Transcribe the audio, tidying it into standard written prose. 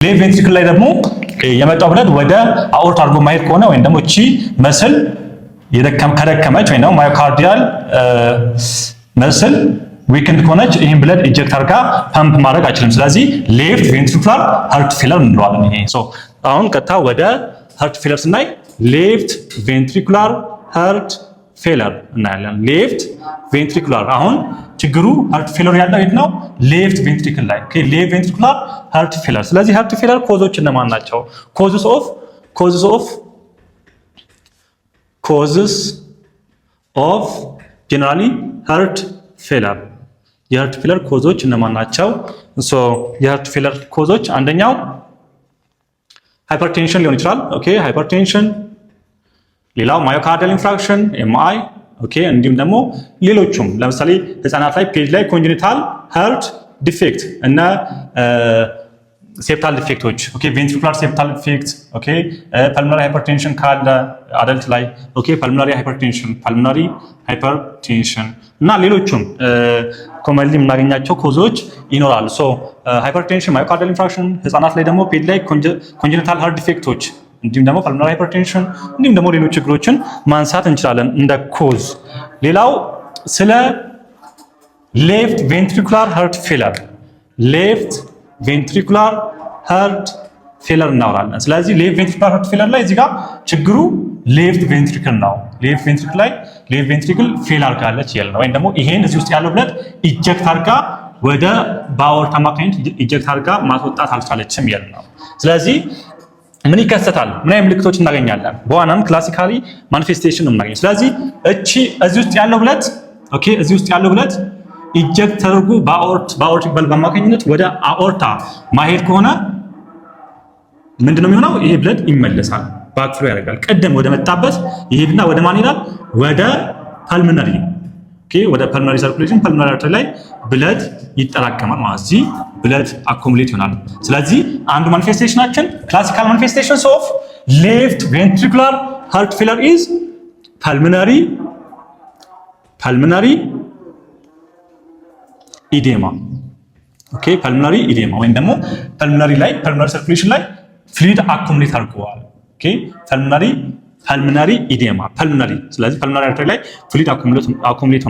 ሌፍት ቬንትሪክል ላይ ደግሞ የመጣው ብለድ ወደ አኦርታ አድርጎ ማየት ከሆነ ወይም ደግሞ እቺ መስል ከደከመች ወይም ደግሞ ማዮካርዲያል መስል ዊክንድ ከሆነች ይህን ብለድ ኢንጀክት አድርጋ ፐምፕ ማድረግ አይችልም። ስለዚህ ሌፍት ቬንትሪኩላር ሃርት ፌለር እንለዋለን። ይሄ አሁን ቀጥታ ወደ ሃርት ፌለር ስናይ ሌፍት ቬንትሪኩላር ሃርት ፌለር እናያለን። ሌፍት ቬንትሪኩላር አሁን ችግሩ ሃርት ፌለር ያለው የት ነው? ሌፍት ቬንትሪክል ላይ። ኦኬ ሌፍት ቬንትሪኩላር ሃርት ፌለር። ስለዚህ ሃርት ፌለር ኮዞች እነማን ናቸው? ኮዝስ ኦፍ ጀነራሊ ሃርት ፌለር። የሃርት ፌለር ኮዞች እነማን ናቸው? የሃርት ፌለር ኮዞች አንደኛው ሃይፐርቴንሽን ሊሆን ይችላል። ኦኬ ሃይፐርቴንሽን፣ ሌላው ማዮካርዲያል ኢንፍራክሽን ኤምአይ፣ ኦኬ እንዲሁም ደግሞ ሌሎቹም ለምሳሌ ህፃናት ላይ ፔጅ ላይ ኮንጀኒታል ሃርት ዲፌክት እና ሴፕታል ዲፌክቶች፣ ኦኬ ቬንትሪኩላር ሴፕታል ዲፌክት፣ ኦኬ ፐልሞናሪ ሃይፐርቴንሽን ካለ አደልት ላይ፣ ኦኬ ፐልሞናሪ ሃይፐርቴንሽን እና ሌሎቹም ኮመንሊ የምናገኛቸው ኮዞች ይኖራሉ። ሃይፐርቴንሽን፣ ማዮካርዲያል ኢንፍራክሽን፣ ህፃናት ላይ ደግሞ ፔጅ ላይ ኮንጀኒታል ሃርት ዲፌክቶች እንዲሁም ደግሞ ፐልሞናሪ ሃይፐርቴንሽን እንዲሁም ደግሞ ሌሎች ችግሮችን ማንሳት እንችላለን እንደ ኮዝ። ሌላው ስለ ሌፍት ቬንትሪኩላር ሃርት ፌለር እናወራለን። ስለዚህ ሌፍት ቬንትሪኩላር ሃርት ፌለር ላይ እዚህ ጋር ችግሩ ሌፍት ቬንትሪክል ነው። ሌፍት ቬንትሪክል ላይ ሌፍት ቬንትሪክል ፌል አድርጋለች ያለ ነው። ወይም ደግሞ ይሄን እዚህ ውስጥ ያለው ብለድ ኢንጀክት አድርጋ ወደ በአኦርታ አማካኝነት ኢንጀክት አድርጋ ማስወጣት አልቻለችም ያለ ነው። ስለዚህ ምን ይከሰታል? ምን አይነት ምልክቶች እናገኛለን? በዋናም ክላሲካሊ ማኒፌስቴሽን ነው የምናገኘው። ስለዚህ እዚህ ውስጥ ያለው ብለድ ኦኬ እዚህ ውስጥ ያለው ብለድ ኢንጀክት ተደርጎ በአኦርቲክ ቫልቭ አማካኝነት ወደ አኦርታ ማሄድ ከሆነ ምንድነው የሚሆነው? ይሄ ብለድ ይመለሳል፣ ባክፍሎ ያደርጋል። ቀደም ወደ መጣበት ይሄድና ወደ ማን ይላል? ወደ ፐልሞናሪ ኦኬ ወደ ፐልሞናሪ ሰርኩሌሽን ፐልሞናሪ አርተሪ ላይ ብለድ ይጠራቀማል ማለት እዚህ ብለድ አኮሙሌት ይሆናል። ስለዚህ አንዱ ማኒፌስቴሽናችን ክላሲካል ማኒፌስቴሽንስ ኦፍ ሌፍት ቬንትሪኩላር ሃርት ፌለር ኢዝ ፐልሞናሪ ኢዴማ። ኦኬ ፐልሞናሪ ኢዴማ ወይም ደግሞ ፐልሞናሪ ሰርኩሌሽን ላይ ፍሉይድ አኮሙሌት አድርገዋል። ኦኬ ፐልሞናሪ ኢዴማ ፐልሞናሪ። ስለዚህ ፐልሞናሪ አርተሪ ላይ ፍሉይድ አኮሙሌት